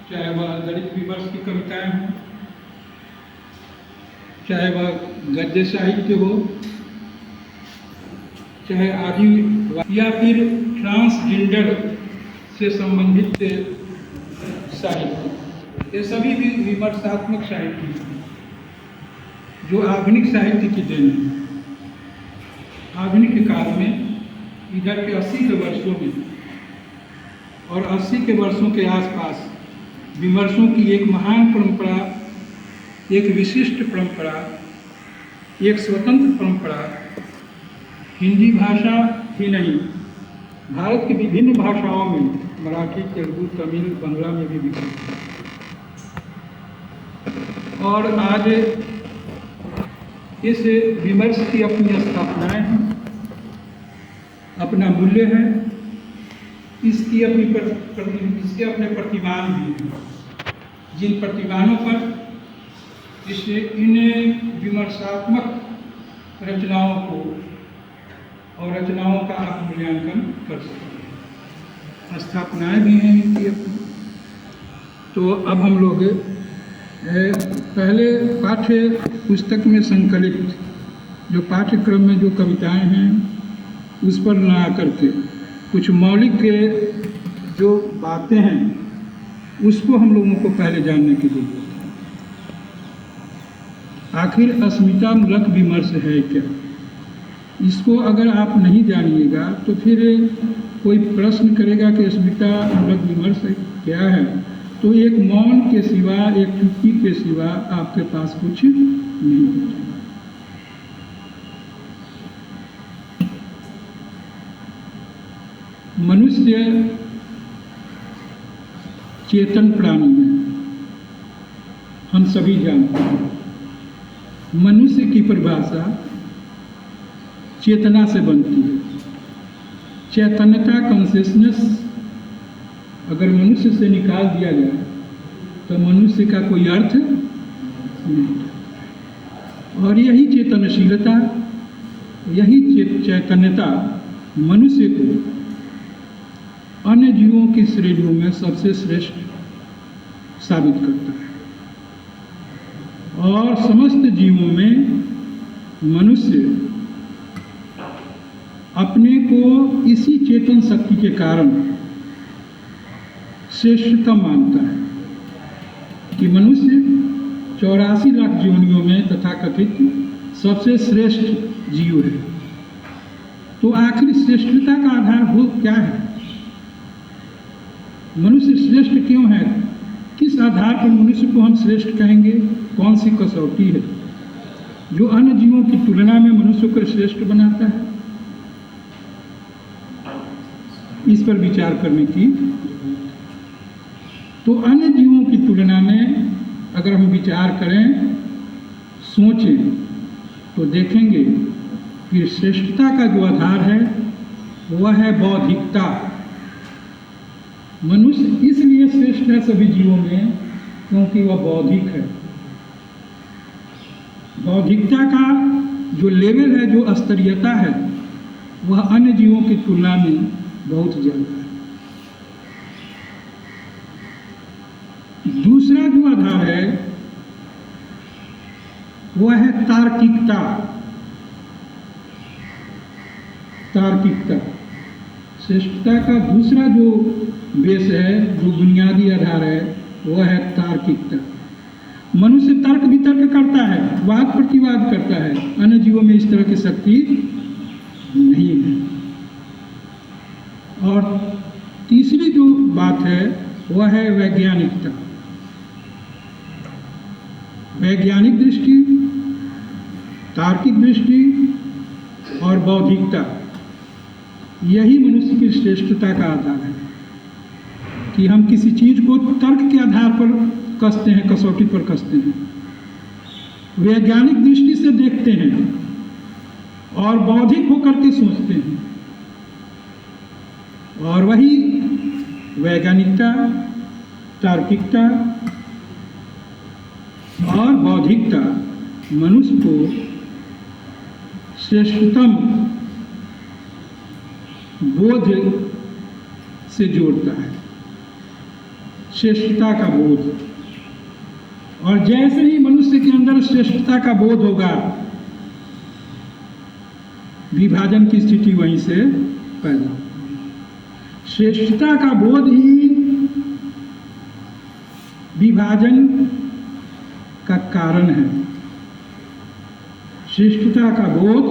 चाहे वह दलित विमर्श की कविताएं हों, चाहे वह गद्य साहित्य हो, चाहे आदि या फिर ट्रांसजेंडर से संबंधित साहित्य, ये सभी भी विमर्शात्मक साहित्य हैं जो आधुनिक साहित्य की देन है। आधुनिक काल में इधर के 80 के वर्षों में और 80 के वर्षों के आसपास विमर्शों की एक महान परंपरा, एक विशिष्ट परंपरा, एक स्वतंत्र परंपरा हिंदी भाषा ही नहीं, भारत की विभिन्न भाषाओं में, मराठी, तेलुगु, तमिल, बांग्ला में भी विकसित है। और आज इस विमर्श की अपनी स्थापनाएं हैं, अपना मूल्य है, इसकी इसके अपने प्रतिमान भी हैं, जिन प्रतिमानों पर इन विमर्शात्मक रचनाओं को और रचनाओं का आप मूल्यांकन कर सकते हैं। स्थापनाएं भी हैं इनकी अपनी। तो अब हम लोग पहले पाठ्य पुस्तक में संकलित जो पाठ्यक्रम में जो कविताएं हैं उस पर न आकर के कुछ मौलिक जो बातें हैं उसको हम लोगों को पहले जानने की जरूरत है। आखिर अस्मितामूलक विमर्श है क्या? इसको अगर आप नहीं जानिएगा तो फिर कोई प्रश्न करेगा कि अस्मितामूलक विमर्श क्या है, तो एक मौन के सिवा, एक चुप्पी के सिवा आपके पास कुछ नहीं बचेगा। मनुष्य चेतन प्राणी है, हम सभी जानते हैं। मनुष्य की परिभाषा चेतना से बनती है। चैतन्यता, कॉन्शियसनेस अगर मनुष्य से निकाल दिया जाए तो मनुष्य का कोई अर्थ नहीं। और यही चेतनशीलता, यही चैतन्यता मनुष्य को अन्य जीवों की श्रेणियों में सबसे श्रेष्ठ साबित करता है। और समस्त जीवों में मनुष्य अपने को इसी चेतन शक्ति के कारण श्रेष्ठतम मानता है कि मनुष्य 84 लाख जीवनियों में तथाकथित सबसे श्रेष्ठ जीव है। तो आखिर श्रेष्ठता का आधार हो क्या है? मनुष्य श्रेष्ठ क्यों है? किस आधार पर मनुष्य को हम श्रेष्ठ कहेंगे? कौन सी कसौटी है जो अन्य जीवों की तुलना में मनुष्य को श्रेष्ठ बनाता है? इस पर विचार करने की। तो अन्य जीवों की तुलना में अगर हम विचार करें, सोचें, तो देखेंगे कि श्रेष्ठता का जो आधार है वह है बौद्धिकता। मनुष्य इसलिए श्रेष्ठ है सभी जीवों में क्योंकि वह बौद्धिक है। बौद्धिकता का जो लेवल है, जो स्तरीयता है, वह अन्य जीवों की तुलना में बहुत ज़्यादा है। दूसरा जो आधार है वह है तार्किकता। तार्किकता श्रेष्ठता का दूसरा जो बेस है, जो बुनियादी आधार है, वह है तार्किकता। मनुष्य तर्क वितर्क करता है, वाद प्रतिवाद करता है। अन्य जीवों में इस तरह की शक्ति नहीं है। और तीसरी जो बात है वह है वैज्ञानिकता। वैज्ञानिक दृष्टि, तार्किक दृष्टि और बौद्धिकता, यही मनुष्य की श्रेष्ठता का आधार है कि हम किसी चीज को तर्क के आधार पर कसते हैं, कसौटी पर कसते हैं, वैज्ञानिक दृष्टि से देखते हैं और बौद्धिक होकर के सोचते हैं। और वही वैज्ञानिकता, तार्किकता और बौद्धिकता मनुष्य को श्रेष्ठतम बोध से जोड़ता है, श्रेष्ठता का बोध। और जैसे ही मनुष्य के अंदर श्रेष्ठता का बोध होगा, विभाजन की स्थिति वहीं से पैदा होगी। श्रेष्ठता का बोध ही विभाजन का कारण है। श्रेष्ठता का बोध,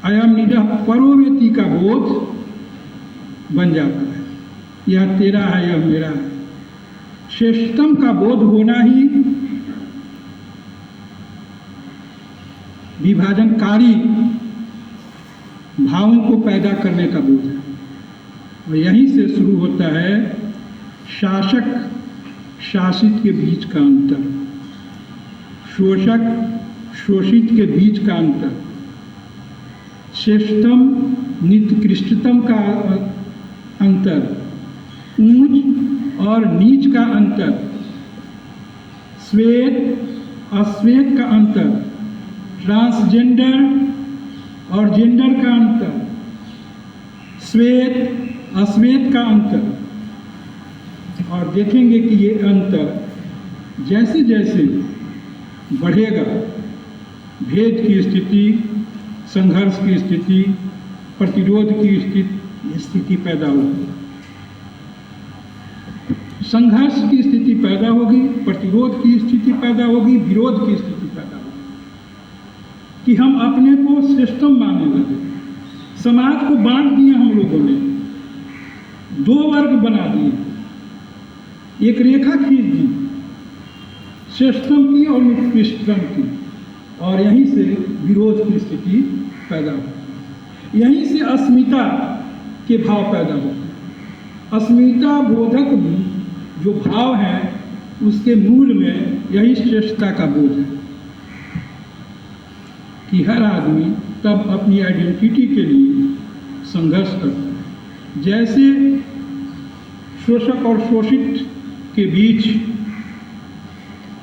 अयम निडः परोवेति का बोध बन जाता है। यह तेरा है, यह मेरा है। श्रेष्ठतम का बोध होना ही विभाजनकारी भावों को पैदा करने का बोध है। और यहीं से शुरू होता है शासक शासित के बीच का अंतर, शोषक शोषित के बीच का अंतर, श्रेष्ठतम निकृष्टतम का अंतर, ऊंच और नीच का अंतर, श्वेत अश्वेत का अंतर, ट्रांसजेंडर और जेंडर का अंतर, श्वेत अश्वेत का अंतर। और देखेंगे कि ये अंतर जैसे जैसे बढ़ेगा, भेद की स्थिति, संघर्ष की स्थिति, प्रतिरोध की स्थिति पैदा होगी। संघर्ष की स्थिति पैदा होगी, प्रतिरोध की स्थिति पैदा होगी, विरोध की स्थिति पैदा होगी कि हम अपने को श्रेष्ठतम मानने लगे। समाज को बांट दिया हम लोगों ने, दो वर्ग बना दिए, एक रेखा खींच दी श्रेष्ठतम की और निकृष्टतम की, और यहीं से विरोध की स्थिति पैदा होती। यहीं से अस्मिता के भाव पैदा होते। अस्मिता बोधक जो भाव है, उसके मूल में यही श्रेष्ठता का बोध है कि हर आदमी तब अपनी आइडेंटिटी के लिए संघर्ष करता है। जैसे शोषक और शोषित के बीच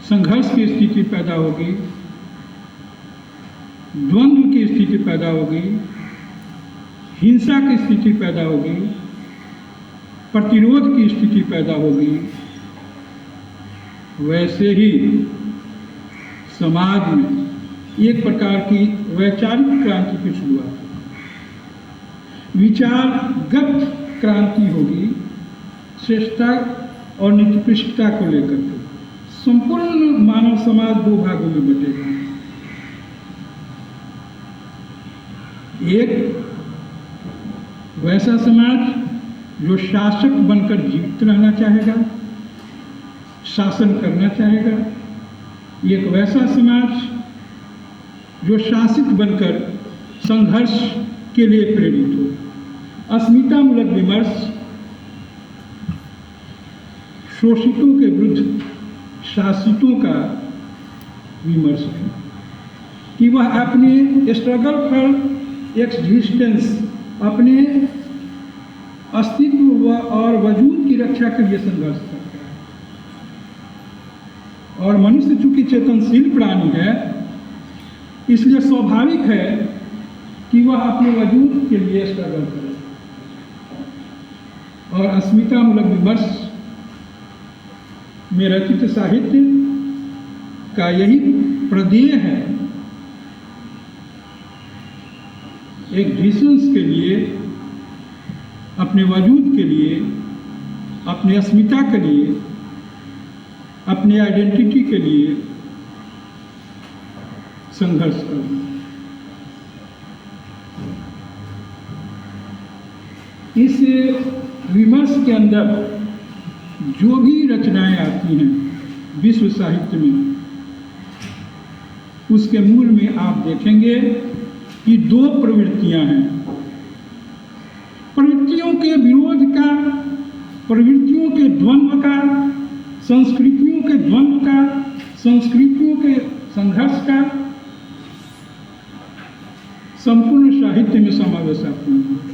संघर्ष की स्थिति पैदा होगी, द्वंद्व की स्थिति पैदा होगी, हिंसा की स्थिति पैदा होगी, प्रतिरोध की स्थिति पैदा होगी, वैसे ही समाज में एक प्रकार की वैचारिक क्रांति की शुरुआत होगी, विचारगत क्रांति होगी। श्रेष्ठता और निकृष्टता को लेकर के संपूर्ण मानव समाज दो भागों में बटेगा। एक वैसा समाज जो शासक बनकर जीवित रहना चाहेगा, शासन करना चाहेगा। एक वैसा समाज जो शासित बनकर संघर्ष के लिए प्रेरित हो। अस्मितामूलक विमर्श शोषितों के विरुद्ध शासितों का विमर्श है कि वह अपने स्ट्रगल फॉर एक्जिस्टेंस, अपने अस्तित्व और वजूद की रक्षा के लिए संघर्ष करता है। और मनुष्य चूंकि चेतनशील प्राणी है, इसलिए स्वाभाविक है कि वह अपने वजूद के लिए स्ट्रगल करे। और अस्मितामूलक विमर्श में रचित साहित्य का यही प्रदेय है, एग्जिस्टेंस के लिए, अपने वजूद के लिए, अपने अस्मिता के लिए, अपने आइडेंटिटी के लिए संघर्ष करना। इस विमर्श के अंदर जो भी रचनाएं आती हैं विश्व साहित्य में, उसके मूल में आप देखेंगे कि दो प्रवृत्तियां हैं। प्रवृत्तियों के विरोध का, प्रवृत्तियों के द्वंद्व का, संस्कृतियों के द्वंद्व का, संस्कृतियों के संघर्ष का संपूर्ण साहित्य में समावेश आपको मिलेगा।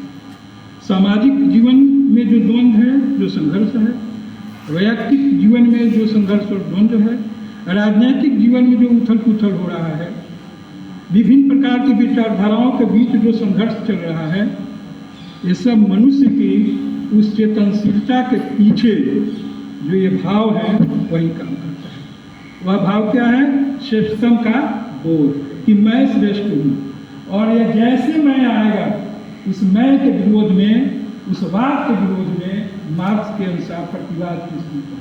सामाजिक जीवन में जो द्वंद्व है, जो संघर्ष है, वैयक्तिक जीवन में जो संघर्ष और द्वंद्व है, राजनीतिक जीवन में जो उथल पुथल हो रहा है, विभिन्न प्रकार की विचारधाराओं के बीच जो संघर्ष चल रहा है, ये सब मनुष्य की उस चेतनशीलता के पीछे जो ये भाव है वही काम करता है। वह भाव क्या है? श्रेष्ठतम का बोध कि मैं श्रेष्ठ हूँ। और यह जैसे मैं आएगा उस मैं के विरोध में, उस वाद के विरोध में मार्क्स के अनुसार प्रतिवाद की स्थिति,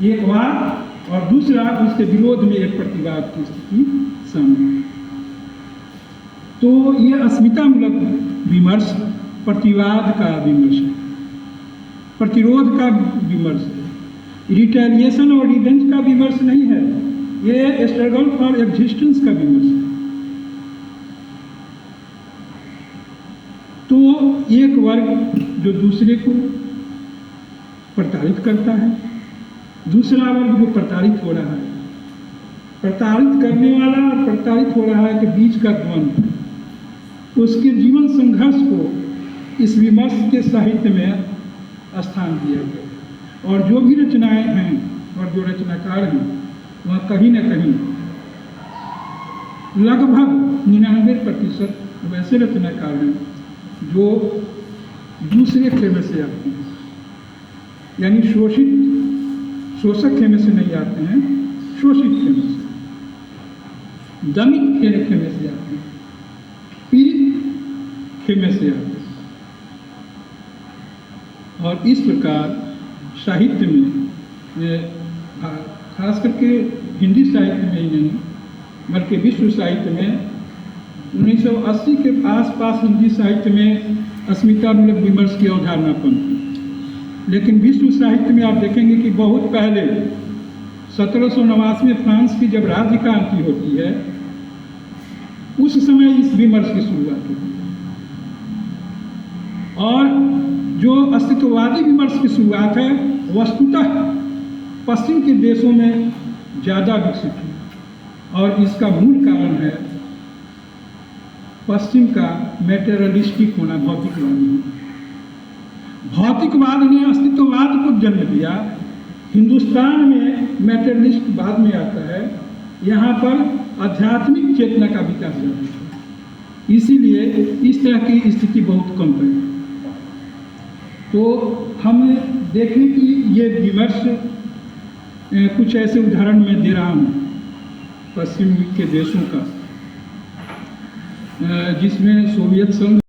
एक वाद और दूसरा उसके विरोध में एक प्रतिवाद की स्थिति सामने। तो ये अस्मितामूलक विमर्श प्रतिवाद का विमर्श है, प्रतिरोध का विमर्श है, रिटेलिएशन और रिवेंज का विमर्श नहीं है, ये स्ट्रगल फॉर एग्जिस्टेंस का विमर्श है। तो एक वर्ग जो दूसरे को प्रताड़ित करता है, दूसरा वर्ग जो प्रताड़ित हो रहा है, प्रताड़ित करने वाला और प्रताड़ित हो रहा है के बीच का द्वंद्व, उसके जीवन संघर्ष को इस विमर्श के साहित्य में स्थान दिया गया। और जो भी रचनाएं हैं और जो रचनाकार हैं वह कहीं न कहीं लगभग 99% वैसे रचनाकार हैं जो दूसरे खेमे से आते हैं, यानी शोषक खेमे से नहीं आते हैं, शोषित खेमे से, दमित खेमे से आते हैं, पीड़ित खेमे से आते हैं। और इस प्रकार साहित्य में, खास करके हिंदी साहित्य में ही नहीं बल्कि विश्व साहित्य में 1980 के आसपास हिंदी साहित्य में अस्मितामूलक विमर्श की अवधारणा पनपी। लेकिन विश्व साहित्य में आप देखेंगे कि बहुत पहले 1789 में फ्रांस की जब राज्य क्रांति होती है उस समय इस विमर्श की शुरुआत होती है। और जो अस्तित्ववादी विमर्श की शुरुआत है वस्तुतः पश्चिम के देशों में ज़्यादा विकसित है। और इसका मूल कारण है पश्चिम का मैटेरियलिस्टिक होना, भौतिकवाद होना। भौतिकवाद ने अस्तित्ववाद को जन्म दिया। हिंदुस्तान में मैटेरियलिस्ट बाद में आता है, यहाँ पर आध्यात्मिक चेतना का विकास जाता है। इसीलिए इस तरह की स्थिति बहुत कम है। तो हम देखें कि ये विमर्श कुछ ऐसे उदाहरण मैं दे रहा हूँ पश्चिम के देशों का, जिसमें सोवियत संघ